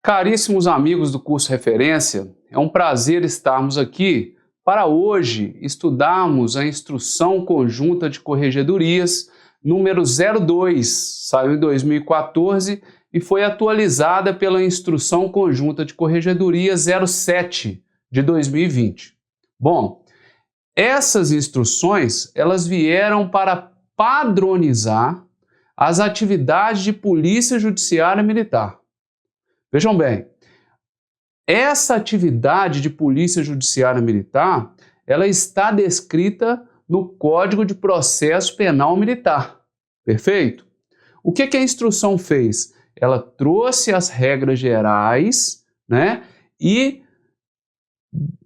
Caríssimos amigos do curso Referência, é um prazer estarmos aqui para hoje estudarmos a Instrução Conjunta de Corregedorias número 02, saiu em 2014 e foi atualizada pela Instrução Conjunta de Corregedoria 07 de 2020. Bom, essas instruções elas vieram para padronizar as atividades de Polícia Judiciária Militar. Vejam bem, essa atividade de Polícia Judiciária Militar, ela está descrita no Código de Processo Penal Militar, perfeito? O que a instrução fez? Ela trouxe as regras gerais, né, e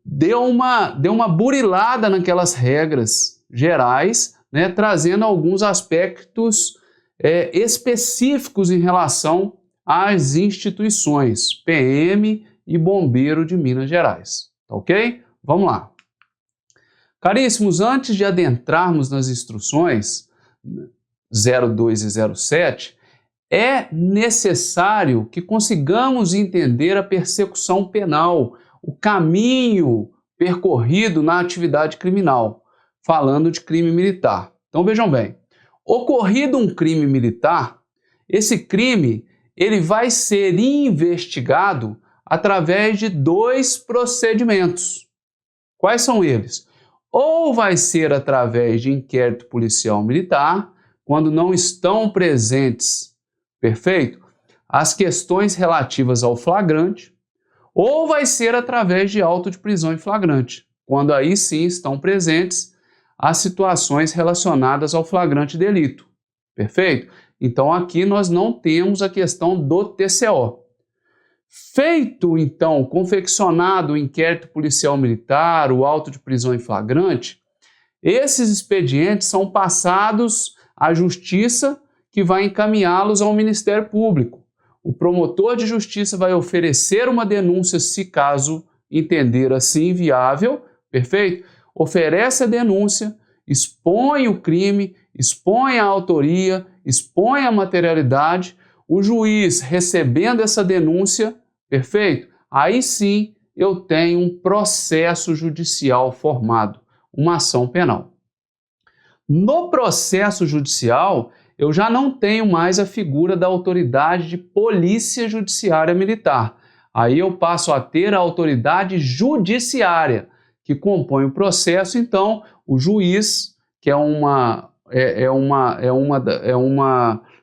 deu uma burilada naquelas regras gerais, né, trazendo alguns aspectos específicos em relação às instituições PM e Bombeiro de Minas Gerais, tá ok? Vamos lá. Caríssimos, antes de adentrarmos nas instruções 02 e 07, é necessário que consigamos entender a persecução penal, o caminho percorrido na atividade criminal, falando de crime militar. Então vejam bem, ocorrido um crime militar, esse crime ele vai ser investigado através de dois procedimentos. Quais são eles? Ou vai ser através de inquérito policial militar, quando não estão presentes, perfeito, as questões relativas ao flagrante, ou vai ser através de auto de prisão em flagrante, quando aí sim estão presentes as situações relacionadas ao flagrante delito, perfeito? Então aqui nós não temos a questão do TCO. Feito, então, confeccionado o inquérito policial militar, o auto de prisão em flagrante, esses expedientes são passados à Justiça, que vai encaminhá-los ao Ministério Público. O promotor de justiça vai oferecer uma denúncia, se caso entender assim viável, perfeito? Oferece a denúncia, expõe o crime, expõe a autoria, expõe a materialidade, o juiz recebendo essa denúncia, perfeito? Aí sim eu tenho um processo judicial formado, uma ação penal. No processo judicial, eu já não tenho mais a figura da autoridade de Polícia Judiciária Militar. Aí eu passo a ter a autoridade judiciária, que compõe o processo, então o juiz, que é uma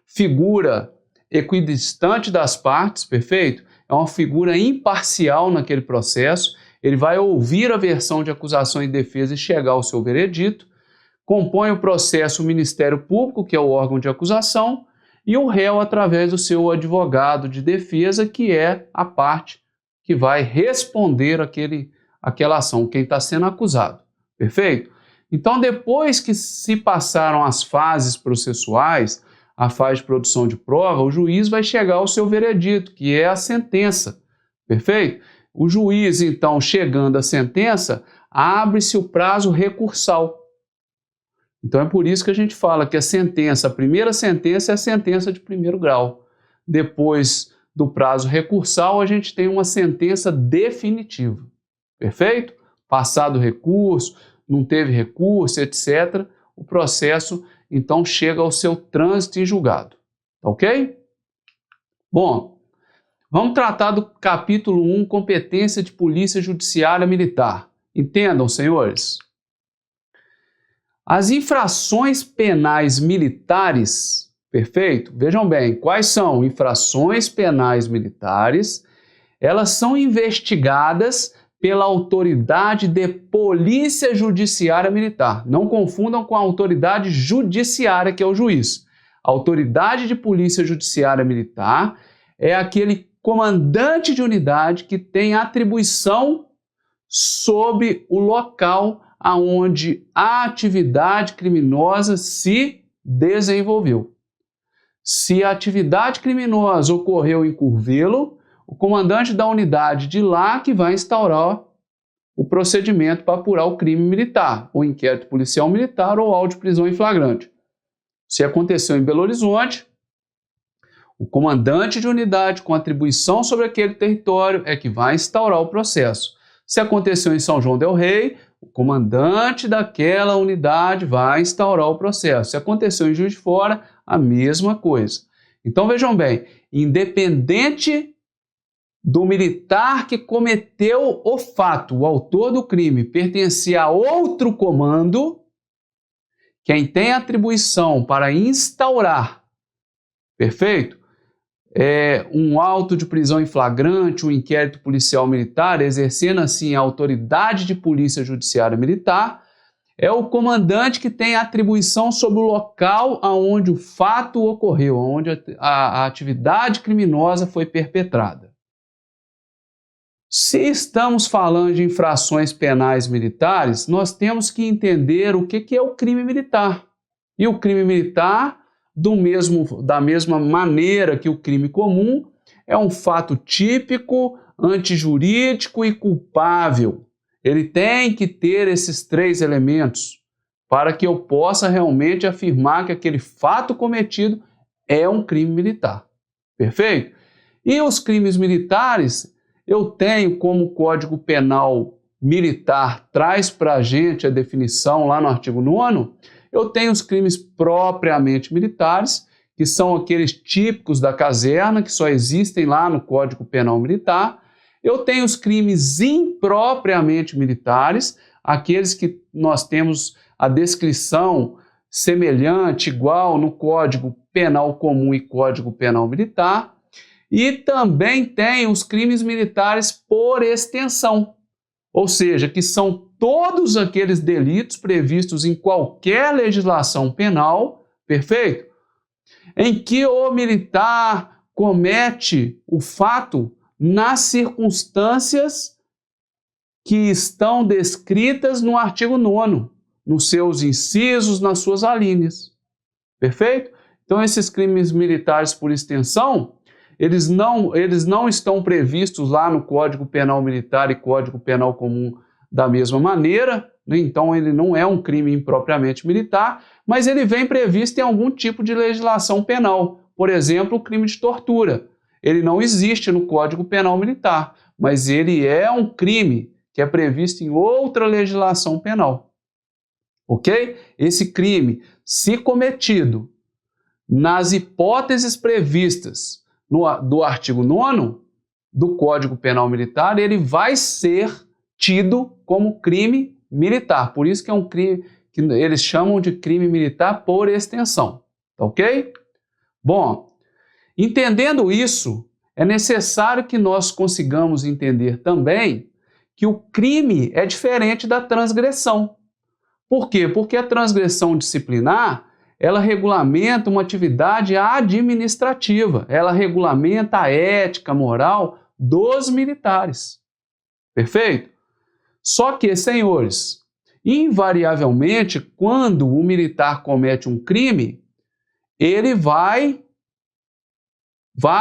figura equidistante das partes, perfeito? É uma figura imparcial naquele processo, ele vai ouvir a versão de acusação e defesa e chegar ao seu veredito, compõe o processo o Ministério Público, que é o órgão de acusação, e o réu através do seu advogado de defesa, que é a parte que vai responder aquela ação, quem está sendo acusado, perfeito? Então, depois que se passaram as fases processuais, a fase de produção de prova, o juiz vai chegar ao seu veredito, que é a sentença, perfeito? O juiz, então, chegando à sentença, abre-se o prazo recursal. Então, é por isso que a gente fala que a primeira sentença é a sentença de primeiro grau. Depois do prazo recursal, a gente tem uma sentença definitiva, perfeito? Passado o recurso, não teve recurso, etc., o processo, então, chega ao seu trânsito em julgado, ok? Bom, vamos tratar do capítulo 1, competência de Polícia Judiciária Militar. Entendam, senhores? As infrações penais militares, perfeito? Vejam bem, quais são infrações penais militares? Elas são investigadas pela autoridade de Polícia Judiciária Militar. Não confundam com a autoridade judiciária, que é o juiz. A autoridade de Polícia Judiciária Militar é aquele comandante de unidade que tem atribuição sobre o local aonde a atividade criminosa se desenvolveu. Se a atividade criminosa ocorreu em Curvelo, o comandante da unidade de lá que vai instaurar o procedimento para apurar o crime militar, ou inquérito policial militar ou auto de prisão em flagrante. Se aconteceu em Belo Horizonte, O comandante de unidade com atribuição sobre aquele território é que vai instaurar o processo. Se aconteceu em São João del Rei, o comandante daquela unidade vai instaurar o processo. Se aconteceu em Juiz de Fora, a mesma coisa. Então vejam bem, independente do militar que cometeu o fato, o autor do crime, pertencia a outro comando, quem tem atribuição para instaurar, perfeito? Um auto de prisão em flagrante, um inquérito policial militar, exercendo assim a autoridade de polícia judiciária militar, é o comandante que tem atribuição sobre o local onde o fato ocorreu, onde a atividade criminosa foi perpetrada. Se estamos falando de infrações penais militares, nós temos que entender o que é o crime militar. E o crime militar, da mesma maneira que o crime comum, é um fato típico, antijurídico e culpável. Ele tem que ter esses 3 elementos para que eu possa realmente afirmar que aquele fato cometido é um crime militar. Perfeito? E os crimes militares, eu tenho como o Código Penal Militar traz para a gente a definição lá no artigo 9º, eu tenho os crimes propriamente militares, que são aqueles típicos da caserna, que só existem lá no Código Penal Militar. Eu tenho os crimes impropriamente militares, aqueles que nós temos a descrição semelhante, igual no Código Penal Comum e Código Penal Militar. E também tem os crimes militares por extensão, ou seja, que são todos aqueles delitos previstos em qualquer legislação penal, perfeito? Em que o militar comete o fato nas circunstâncias que estão descritas no artigo 9º, nos seus incisos, nas suas alíneas. Perfeito? Então, esses crimes militares por extensão, eles não estão previstos lá no Código Penal Militar e Código Penal Comum da mesma maneira, né? Então ele não é um crime impropriamente militar, mas ele vem previsto em algum tipo de legislação penal. Por exemplo, o crime de tortura. Ele não existe no Código Penal Militar, mas ele é um crime que é previsto em outra legislação penal. Ok? Esse crime, se cometido nas hipóteses previstas do artigo 9º do Código Penal Militar, ele vai ser tido como crime militar. Por isso que é um crime que eles chamam de crime militar por extensão. Tá ok? Bom, entendendo isso, é necessário que nós consigamos entender também que o crime é diferente da transgressão. Por quê? Porque a transgressão disciplinar, ela regulamenta uma atividade administrativa, ela regulamenta a ética moral dos militares. Perfeito? Só que, senhores, invariavelmente, quando o militar comete um crime, ele vai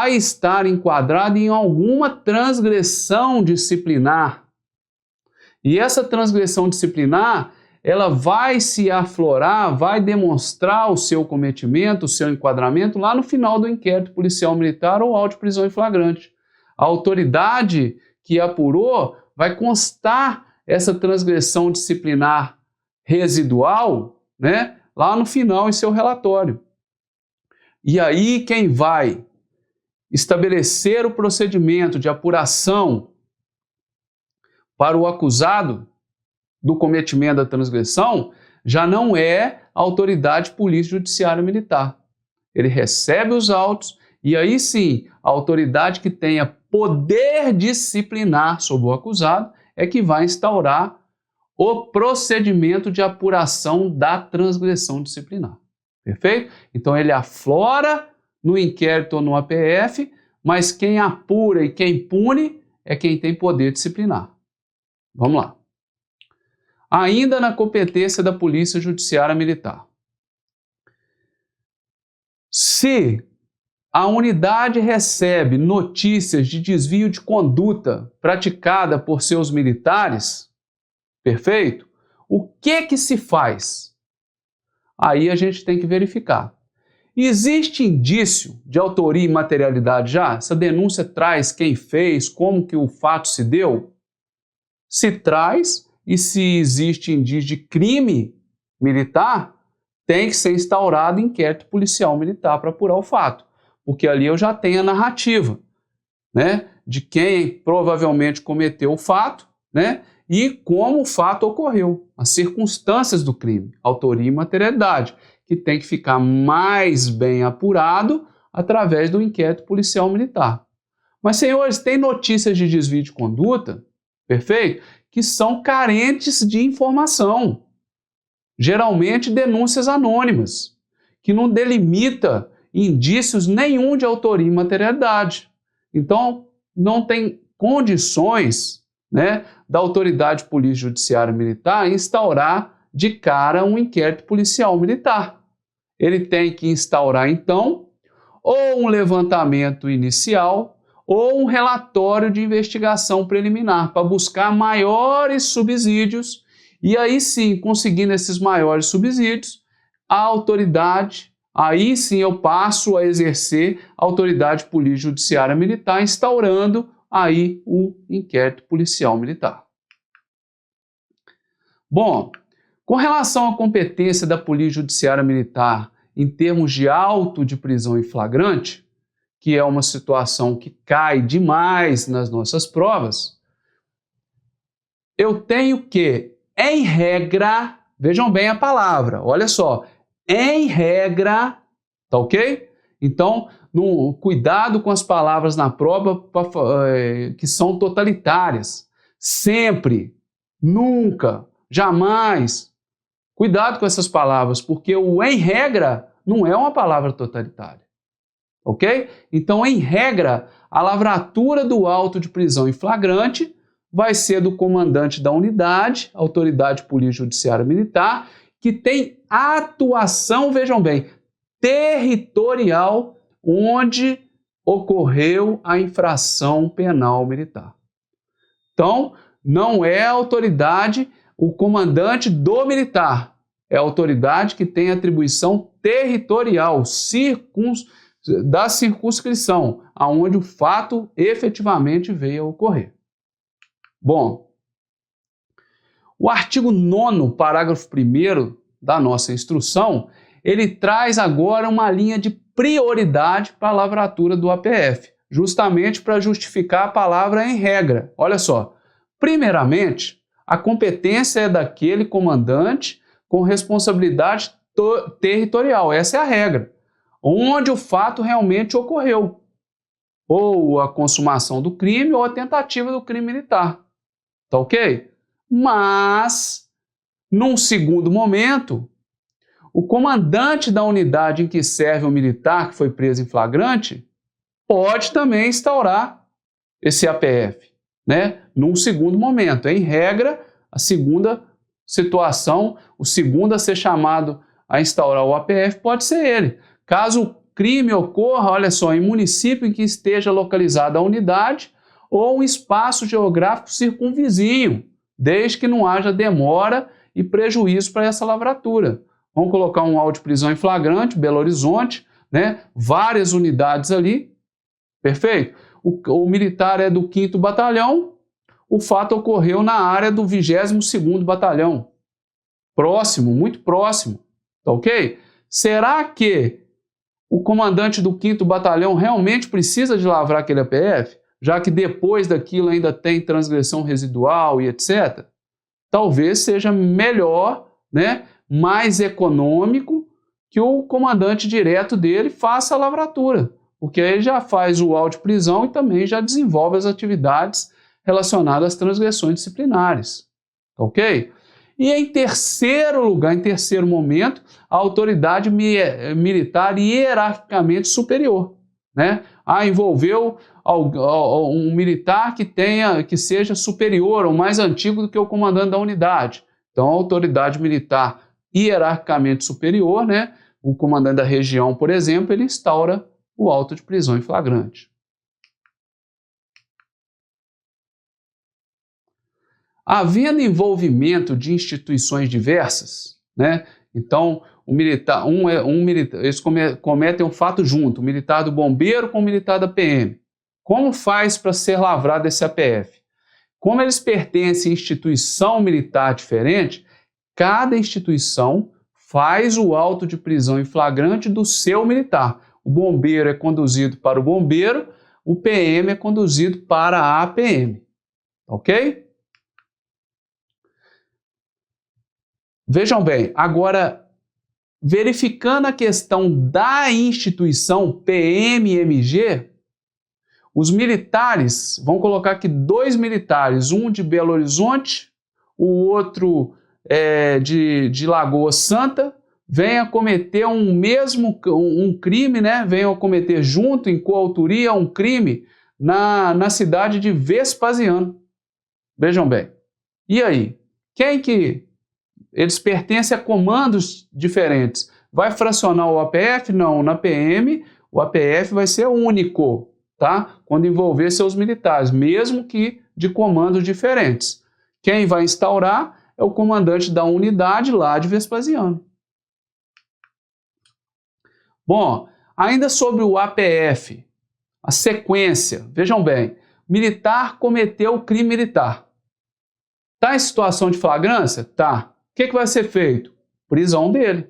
estar enquadrado em alguma transgressão disciplinar. E essa transgressão disciplinar, ela vai se aflorar, vai demonstrar o seu cometimento, o seu enquadramento lá no final do inquérito policial militar ou auto de prisão em flagrante. A autoridade que apurou vai constar essa transgressão disciplinar residual, né, lá no final em seu relatório. E aí quem vai estabelecer o procedimento de apuração para o acusado do cometimento da transgressão já não é a autoridade polícia judiciária militar. Ele recebe os autos e aí sim, a autoridade que tenha poder disciplinar sobre o acusado é que vai instaurar o procedimento de apuração da transgressão disciplinar. Perfeito? Então ele aflora no inquérito ou no APF, mas quem apura e quem pune é quem tem poder disciplinar. Vamos lá. Ainda na competência da Polícia Judiciária Militar. Se a unidade recebe notícias de desvio de conduta praticada por seus militares, perfeito? O que se faz? Aí a gente tem que verificar. Existe indício de autoria e materialidade já? Essa denúncia traz quem fez, como que o fato se deu? Se traz e se existe indício de crime militar, tem que ser instaurado inquérito policial militar para apurar o fato, porque ali eu já tenho a narrativa, né, de quem provavelmente cometeu o fato, né, e como o fato ocorreu, as circunstâncias do crime, autoria e materialidade, que tem que ficar mais bem apurado através do inquérito policial militar. Mas, senhores, tem notícias de desvio de conduta, perfeito? Que são carentes de informação. Geralmente denúncias anônimas, que não delimita indícios nenhum de autoria e materialidade. Então, não tem condições, né, da autoridade polícia judiciária militar instaurar de cara um inquérito policial militar. Ele tem que instaurar, então, ou um levantamento inicial ou um relatório de investigação preliminar para buscar maiores subsídios e aí sim, conseguindo esses maiores subsídios, a autoridade, aí sim eu passo a exercer a autoridade polícia judiciária militar, instaurando aí o inquérito policial militar. Bom, com relação à competência da polícia judiciária militar em termos de auto de prisão em flagrante, que é uma situação que cai demais nas nossas provas, eu tenho que, em regra, vejam bem a palavra, olha só, em regra, tá ok? Então, cuidado com as palavras na prova que são totalitárias. Sempre, nunca, jamais. Cuidado com essas palavras, porque o em regra não é uma palavra totalitária. Ok? Então, em regra, a lavratura do auto de prisão em flagrante vai ser do comandante da unidade, autoridade polícia judiciária militar, que tem atuação, vejam bem, territorial onde ocorreu a infração penal militar. Então, não é a autoridade, o comandante do militar, é a autoridade que tem atribuição territorial, da circunscrição, aonde o fato efetivamente veio a ocorrer. Bom, o artigo 9º, parágrafo 1º da nossa instrução, ele traz agora uma linha de prioridade para a lavratura do APF, justamente para justificar a palavra em regra. Olha só, primeiramente, a competência é daquele comandante com responsabilidade territorial, essa é a regra, onde o fato realmente ocorreu, ou a consumação do crime ou a tentativa do crime militar. Tá ok? Mas, num segundo momento, o comandante da unidade em que serve o militar que foi preso em flagrante pode também instaurar esse APF, né? Num segundo momento. Em regra, a segunda situação, o segundo a ser chamado a instaurar o APF pode ser ele. Caso o crime ocorra, olha só, em município em que esteja localizada a unidade ou um espaço geográfico circunvizinho, desde que não haja demora e prejuízo para essa lavratura. Vamos colocar um auto de prisão em flagrante, Belo Horizonte, né? Várias unidades ali, perfeito? O militar é do 5º Batalhão, o fato ocorreu na área do 22º Batalhão. Próximo, muito próximo, tá ok? Será que o comandante do 5º Batalhão realmente precisa de lavrar aquele APF? Já que depois daquilo ainda tem transgressão residual e etc. Talvez seja melhor, né, mais econômico, que o comandante direto dele faça a lavratura, porque aí ele já faz o auto de prisão e também já desenvolve as atividades relacionadas às transgressões disciplinares. Ok? E em terceiro lugar, em terceiro momento, a autoridade militar hierarquicamente superior, né? Envolveu um militar que seja superior ou mais antigo do que o comandante da unidade. Então, a autoridade militar hierarquicamente superior, né? O comandante da região, por exemplo, ele instaura o auto de prisão em flagrante. Havendo envolvimento de instituições diversas, né? Então, eles cometem um fato junto, o militar do bombeiro com o militar da PM. Como faz para ser lavrado esse APF? Como eles pertencem a instituição militar diferente, cada instituição faz o auto de prisão em flagrante do seu militar. O bombeiro é conduzido para o bombeiro, o PM é conduzido para a PM. Ok? Vejam bem, agora, verificando a questão da instituição PM-MG, os militares, vão colocar aqui 2 militares, um de Belo Horizonte, o outro de Lagoa Santa, venham a cometer um crime, né? Venham a cometer junto, em coautoria, um crime na cidade de Vespasiano. Vejam bem. E aí? Quem que... Eles pertencem a comandos diferentes. Vai fracionar o APF? Não. Na PM, o APF vai ser único, tá? Quando envolver seus militares, mesmo que de comandos diferentes. Quem vai instaurar é o comandante da unidade lá de Vespasiano. Bom, ainda sobre o APF, a sequência, vejam bem, militar cometeu o crime militar. Está em situação de flagrância? Tá. O que vai ser feito? Prisão dele.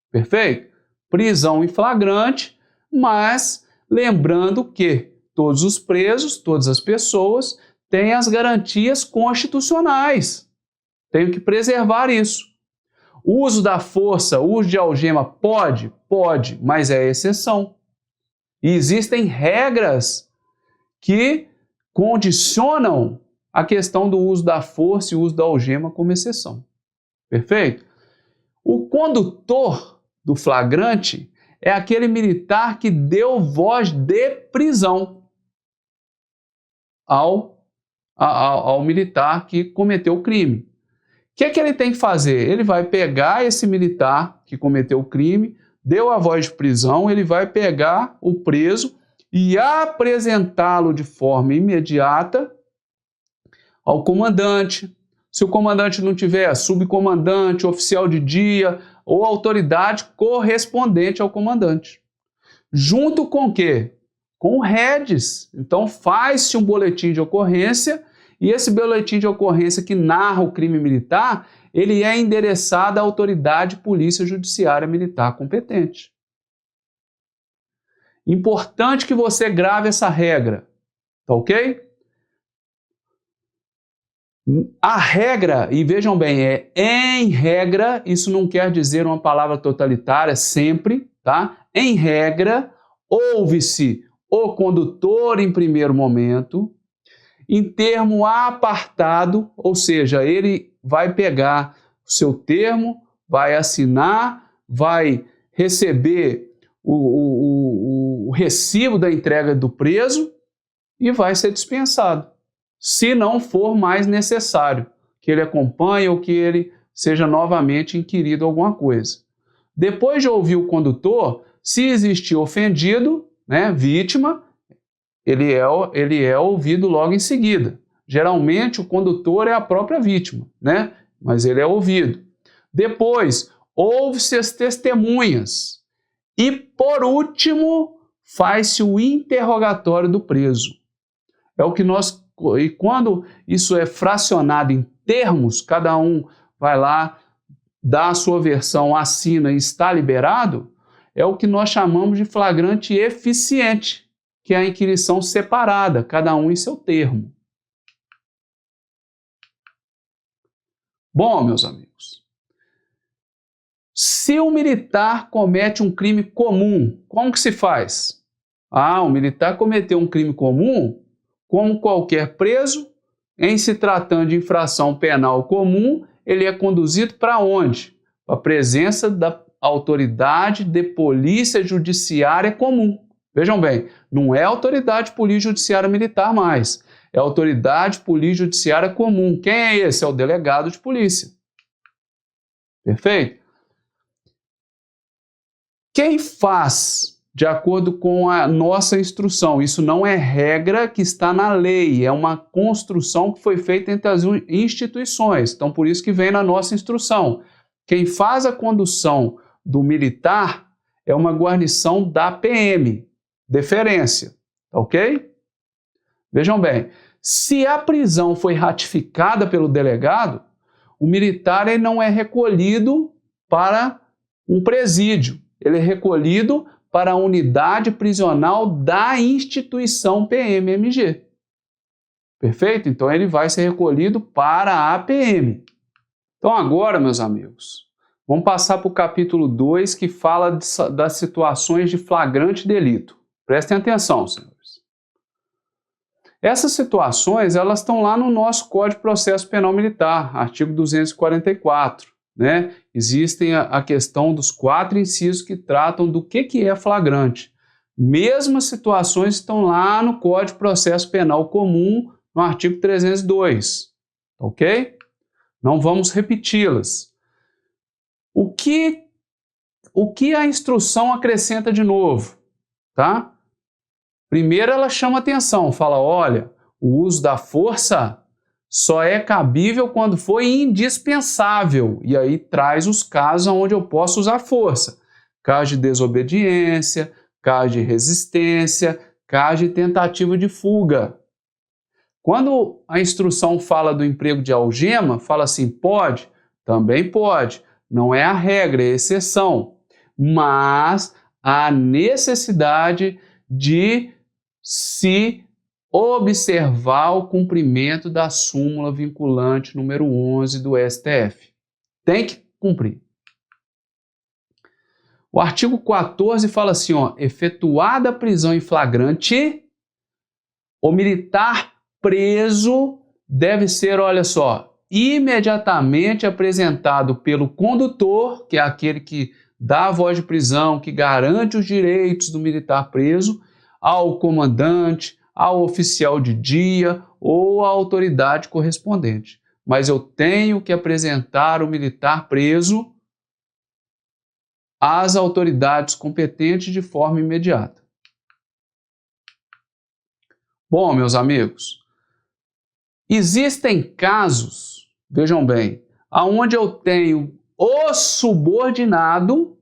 Perfeito? Prisão em flagrante, mas lembrando que todos os presos, todas as pessoas têm as garantias constitucionais. Tenho que preservar isso. O uso da força, o uso de algema pode? Pode, mas é exceção. E existem regras que condicionam a questão do uso da força e o uso da algema como exceção. Perfeito? O condutor do flagrante é aquele militar que deu voz de prisão ao militar que cometeu o crime. O que ele tem que fazer? Ele vai pegar esse militar que cometeu o crime, deu a voz de prisão, ele vai pegar o preso e apresentá-lo de forma imediata ao comandante. Se o comandante não tiver, subcomandante, oficial de dia ou autoridade correspondente ao comandante. Junto com o quê? Com o REDS. Então faz-se um boletim de ocorrência e esse boletim de ocorrência que narra o crime militar, ele é endereçado à autoridade polícia judiciária militar competente. Importante que você grave essa regra, tá ok? A regra, e vejam bem, é em regra, isso não quer dizer uma palavra totalitária sempre, tá? Em regra, ouve-se o condutor em primeiro momento, em termo apartado, ou seja, ele vai pegar o seu termo, vai assinar, vai receber o recibo da entrega do preso e vai ser dispensado, se não for mais necessário que ele acompanhe ou que ele seja novamente inquirido alguma coisa. Depois de ouvir o condutor, se existir ofendido, né, vítima, ele é ouvido logo em seguida. Geralmente o condutor é a própria vítima, né? Mas ele é ouvido. Depois, ouve-se as testemunhas. E, por último, faz-se o interrogatório do preso. E quando isso é fracionado em termos, cada um vai lá, dá a sua versão, assina e está liberado, é o que nós chamamos de flagrante eficiente, que é a inquirição separada, cada um em seu termo. Bom, meus amigos, se o militar comete um crime comum, como que se faz? O militar cometeu um crime comum, como qualquer preso, em se tratando de infração penal comum, ele é conduzido para onde? Para a presença da autoridade de polícia judiciária comum. Vejam bem, não é autoridade polícia judiciária militar mais, é autoridade polícia judiciária comum. Quem é esse? É o delegado de polícia. Perfeito? Quem faz de acordo com a nossa instrução? Isso não é regra que está na lei, é uma construção que foi feita entre as instituições. Então, por isso que vem na nossa instrução. Quem faz a condução do militar é uma guarnição da PM, deferência, ok? Vejam bem, se a prisão foi ratificada pelo delegado, o militar ele não é recolhido para um presídio, ele é recolhido para a unidade prisional da instituição PMMG. Perfeito? Então ele vai ser recolhido para a PM. Então agora, meus amigos, vamos passar para o capítulo 2, que fala das situações de flagrante delito. Prestem atenção, senhores. Essas situações, elas estão lá no nosso Código de Processo Penal Militar, artigo 244, né? Existem a questão dos 4 incisos que tratam do que é flagrante. Mesmas situações estão lá no Código de Processo Penal Comum, no artigo 302, ok? Não vamos repeti-las. O que a instrução acrescenta de novo, tá? Primeiro ela chama atenção, fala, olha, o uso da força só é cabível quando for indispensável, e aí traz os casos onde eu posso usar força. Caso de desobediência, caso de resistência, caso de tentativa de fuga. Quando a instrução fala do emprego de algema, fala assim, pode? Também pode. Não é a regra, é a exceção. Mas há necessidade de se observar o cumprimento da súmula vinculante número 11 do STF. Tem que cumprir. O artigo 14 fala assim, ó, efetuada a prisão em flagrante, o militar preso deve ser, olha só, imediatamente apresentado pelo condutor, que é aquele que dá a voz de prisão, que garante os direitos do militar preso, ao comandante, ao oficial de dia ou à autoridade correspondente. Mas eu tenho que apresentar o militar preso às autoridades competentes de forma imediata. Bom, meus amigos, existem casos, vejam bem, onde eu tenho o subordinado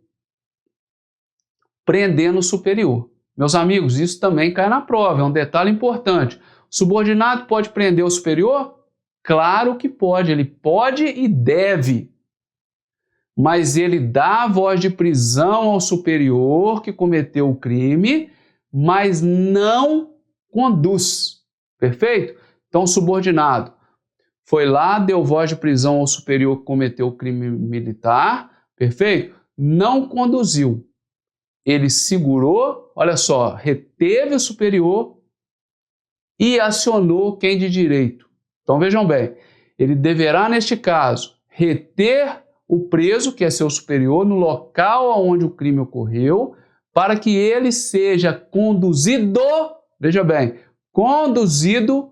prendendo o superior. Meus amigos, isso também cai na prova, é um detalhe importante. O subordinado pode prender o superior? Claro que pode, ele pode e deve. Mas ele dá a voz de prisão ao superior que cometeu o crime, mas não conduz. Perfeito? Então, o subordinado foi lá, deu voz de prisão ao superior que cometeu o crime militar, perfeito? Não conduziu. Ele segurou, olha só, reteve o superior e acionou quem de direito. Então, vejam bem, ele deverá, neste caso, reter o preso, que é seu superior, no local onde o crime ocorreu, para que ele seja conduzido, veja bem, conduzido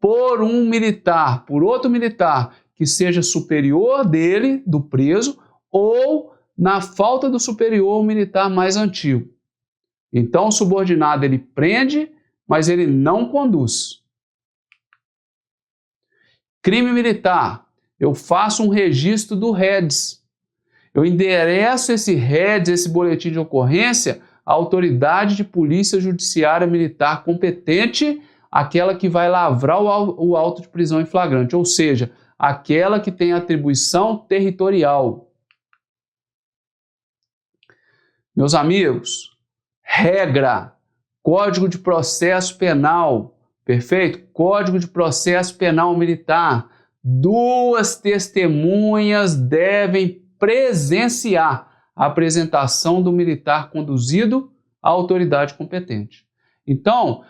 por um militar, por outro militar, que seja superior dele, do preso, ou, na falta do superior, o militar mais antigo. Então, o subordinado, ele prende, mas ele não conduz. Crime militar, eu faço um registro do REDS. Eu endereço esse REDS, esse boletim de ocorrência, à autoridade de polícia judiciária militar competente, aquela que vai lavrar o auto de prisão em flagrante, ou seja, aquela que tem atribuição territorial. Meus amigos, regra, Código de Processo Penal, perfeito? Código de Processo Penal Militar, 2 testemunhas devem presenciar a apresentação do militar conduzido à autoridade competente. Então,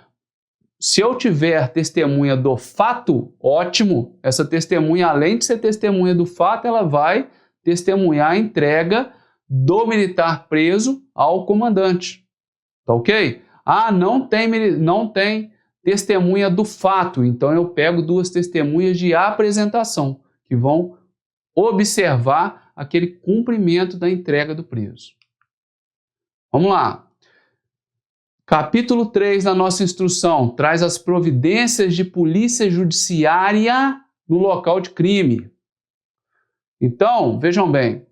se eu tiver testemunha do fato, ótimo, essa testemunha, além de ser testemunha do fato, ela vai testemunhar a entrega do militar preso ao comandante. Tá ok? Ah, não tem testemunha do fato, então eu pego 2 testemunhas de apresentação, que vão observar aquele cumprimento da entrega do preso. Vamos lá. Capítulo 3 da nossa instrução traz as providências de polícia judiciária no local de crime. Então, vejam bem,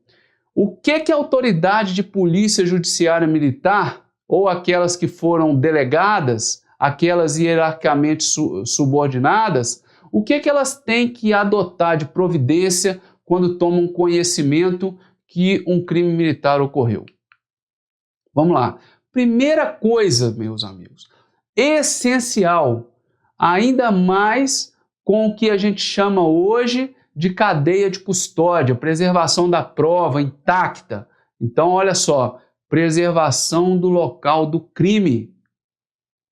O que a autoridade de polícia judiciária militar, ou aquelas que foram delegadas, aquelas hierarquicamente subordinadas, o que elas têm que adotar de providência quando tomam conhecimento que um crime militar ocorreu? Vamos lá. Primeira coisa, meus amigos, essencial, ainda mais com o que a gente chama hoje de cadeia de custódia, preservação da prova intacta. Então, olha só, preservação do local do crime.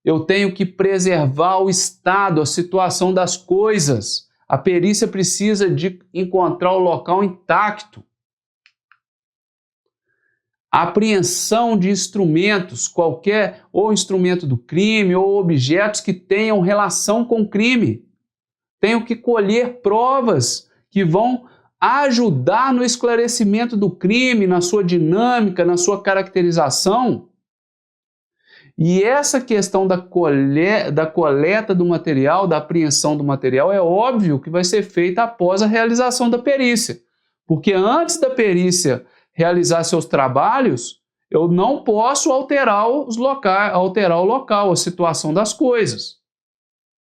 Eu tenho que preservar o estado, a situação das coisas. A perícia precisa de encontrar o local intacto. A apreensão de instrumentos, qualquer, ou instrumento do crime, ou objetos que tenham relação com o crime. Tenho que colher provas que vão ajudar no esclarecimento do crime, na sua dinâmica, na sua caracterização. E essa questão da coleta do material, da apreensão do material, é óbvio que vai ser feita após a realização da perícia. Porque antes da perícia realizar seus trabalhos, eu não posso alterar o local, a situação das coisas.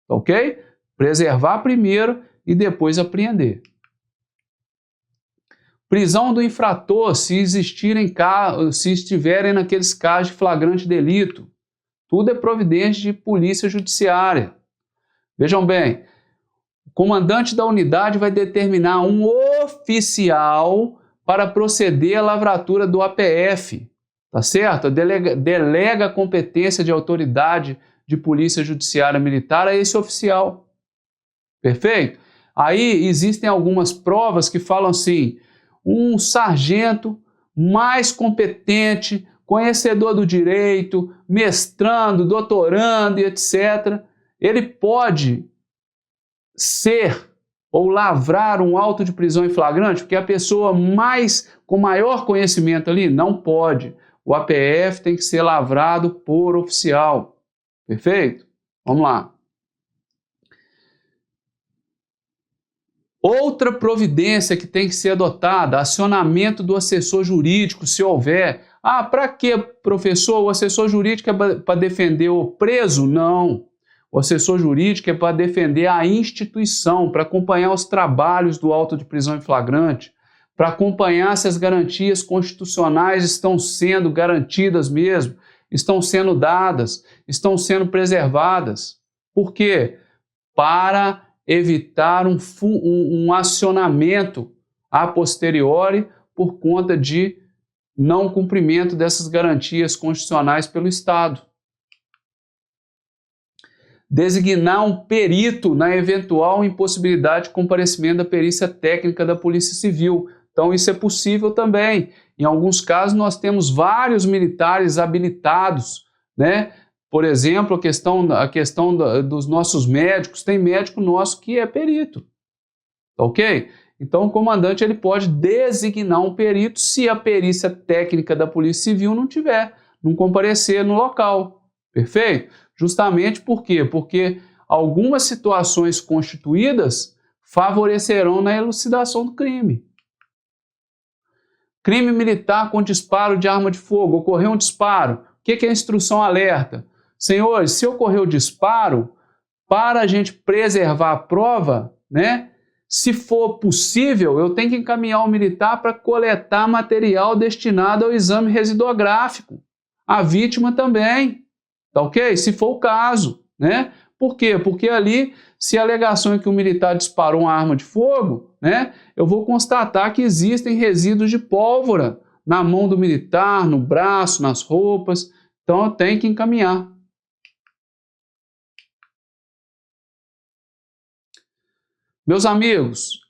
Ok? Preservar primeiro e depois apreender. Prisão do infrator, se estiverem naqueles casos de flagrante delito. Tudo é providência de polícia judiciária. Vejam bem, o comandante da unidade vai determinar um oficial para proceder à lavratura do APF, tá certo? Delega a competência de autoridade de polícia judiciária militar a esse oficial. Perfeito? Aí existem algumas provas que falam assim, um sargento mais competente, conhecedor do direito, mestrando, doutorando e etc., ele pode ser ou lavrar um auto de prisão em flagrante, porque a pessoa com maior conhecimento ali não pode. O APF tem que ser lavrado por oficial. Perfeito? Vamos lá. Outra providência que tem que ser adotada, acionamento do assessor jurídico, se houver. Ah, para que, professor? O assessor jurídico é para defender o preso? Não. O assessor jurídico é para defender a instituição, para acompanhar os trabalhos do auto de prisão em flagrante, para acompanhar se as garantias constitucionais estão sendo garantidas mesmo, estão sendo dadas, estão sendo preservadas. Por quê? Para evitar um acionamento a posteriori por conta de não cumprimento dessas garantias constitucionais pelo Estado. Designar um perito na eventual impossibilidade de comparecimento da perícia técnica da Polícia Civil. Então isso é possível também. Em alguns casos nós temos vários militares habilitados, né? Por exemplo, a questão dos nossos médicos, tem médico nosso que é perito, ok? Então o comandante ele pode designar um perito se a perícia técnica da Polícia Civil não comparecer no local, perfeito? Justamente por quê? Porque algumas situações constituídas favorecerão na elucidação do crime. Crime militar com disparo de arma de fogo, ocorreu um disparo, o que é a instrução alerta? Senhores, se ocorreu disparo, para a gente preservar a prova, né? Se for possível, eu tenho que encaminhar o militar para coletar material destinado ao exame residuográfico. A vítima também, tá ok? Se for o caso, né? Por quê? Porque ali, se a alegação é que o militar disparou uma arma de fogo, né? Eu vou constatar que existem resíduos de pólvora na mão do militar, no braço, nas roupas, então eu tenho que encaminhar. Meus amigos,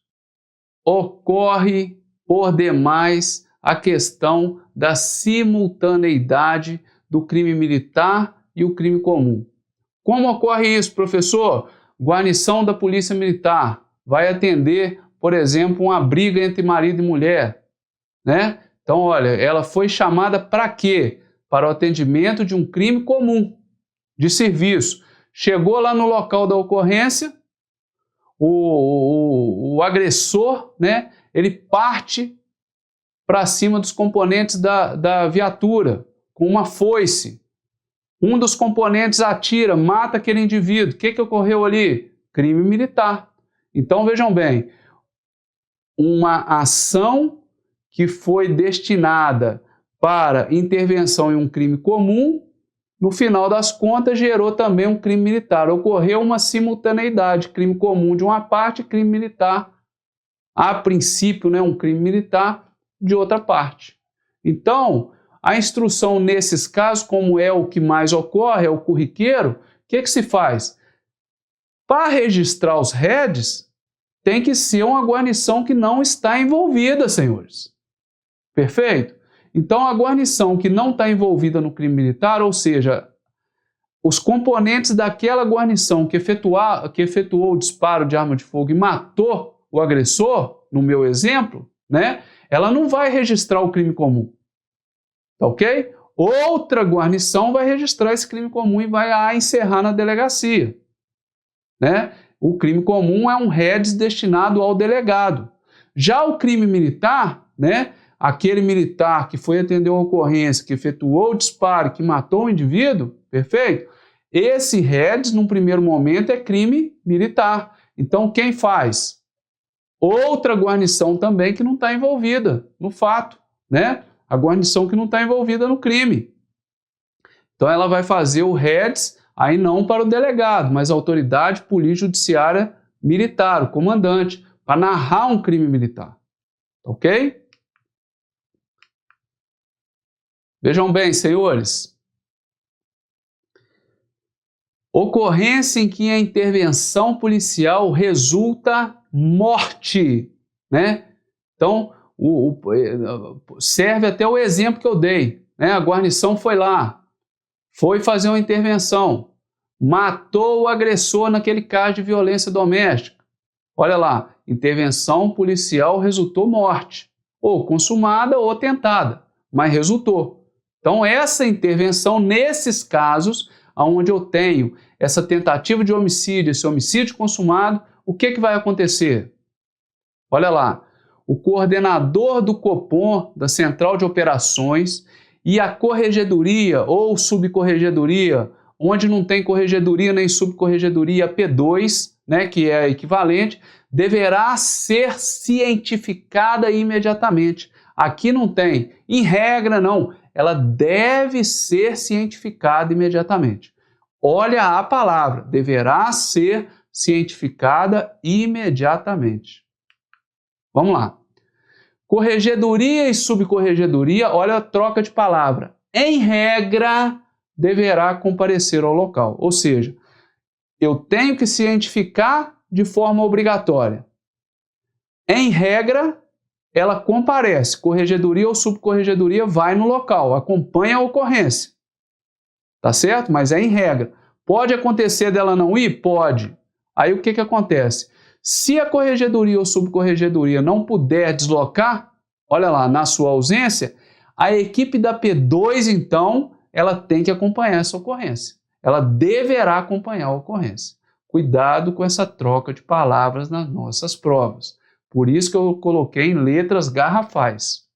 ocorre por demais a questão da simultaneidade do crime militar e o crime comum. Como ocorre isso, professor? Guarnição da Polícia Militar vai atender, por exemplo, uma briga entre marido e mulher, né? Então, olha, ela foi chamada para quê? Para o atendimento de um crime comum, de serviço. Chegou lá no local da ocorrência, o agressor, né, ele parte para cima dos componentes da viatura com uma foice. Um dos componentes atira, mata aquele indivíduo. O que ocorreu ali? Crime militar. Então vejam bem, uma ação que foi destinada para intervenção em um crime comum, no final das contas gerou também um crime militar. Ocorreu uma simultaneidade, crime comum de uma parte e crime militar, a princípio, né, um crime militar de outra parte. Então, a instrução nesses casos, como é o que mais ocorre, é o corriqueiro, o que se faz? Para registrar os réis, tem que ser uma guarnição que não está envolvida, senhores. Perfeito? Então, a guarnição que não está envolvida no crime militar, ou seja, os componentes daquela guarnição que efetuou o disparo de arma de fogo e matou o agressor, no meu exemplo, né, ela não vai registrar o crime comum. Tá ok? Outra guarnição vai registrar esse crime comum e vai encerrar na delegacia. Né? O crime comum é um réis destinado ao delegado. Já o crime militar, né, aquele militar que foi atender uma ocorrência, que efetuou o disparo, que matou o indivíduo, perfeito? Esse réis, num primeiro momento, é crime militar. Então, quem faz? Outra guarnição também que não está envolvida no fato, né? A guarnição que não está envolvida no crime. Então, ela vai fazer o réis, aí não para o delegado, mas a autoridade político-judiciária militar, o comandante, para narrar um crime militar. Ok? Vejam bem, senhores. Ocorrência em que a intervenção policial resulta morte, né? Então, serve até o exemplo que eu dei, né? A guarnição foi lá, foi fazer uma intervenção, matou o agressor naquele caso de violência doméstica. Olha lá, intervenção policial resultou morte, ou consumada ou tentada, mas resultou. Então, essa intervenção, nesses casos, onde eu tenho essa tentativa de homicídio, esse homicídio consumado, o que vai acontecer? Olha lá, o coordenador do COPOM, da Central de Operações, e a corregedoria ou subcorregedoria, onde não tem corregedoria nem subcorregedoria, P2, né, que é equivalente, deverá ser cientificada imediatamente. Aqui não tem, em regra não, ela deve ser cientificada imediatamente. Olha a palavra, deverá ser cientificada imediatamente. Vamos lá. Corregedoria e subcorregedoria, olha a troca de palavra. Em regra, deverá comparecer ao local. Ou seja, eu tenho que cientificar de forma obrigatória. Em regra, ela comparece. Corregedoria ou subcorregedoria vai no local, acompanha a ocorrência. Tá certo? Mas é em regra. Pode acontecer dela não ir? Pode. Aí o que acontece? Se a corregedoria ou subcorregedoria não puder deslocar, olha lá, na sua ausência, a equipe da P2, então, ela tem que acompanhar essa ocorrência. Ela deverá acompanhar a ocorrência. Cuidado com essa troca de palavras nas nossas provas. Por isso que eu coloquei em letras garrafais.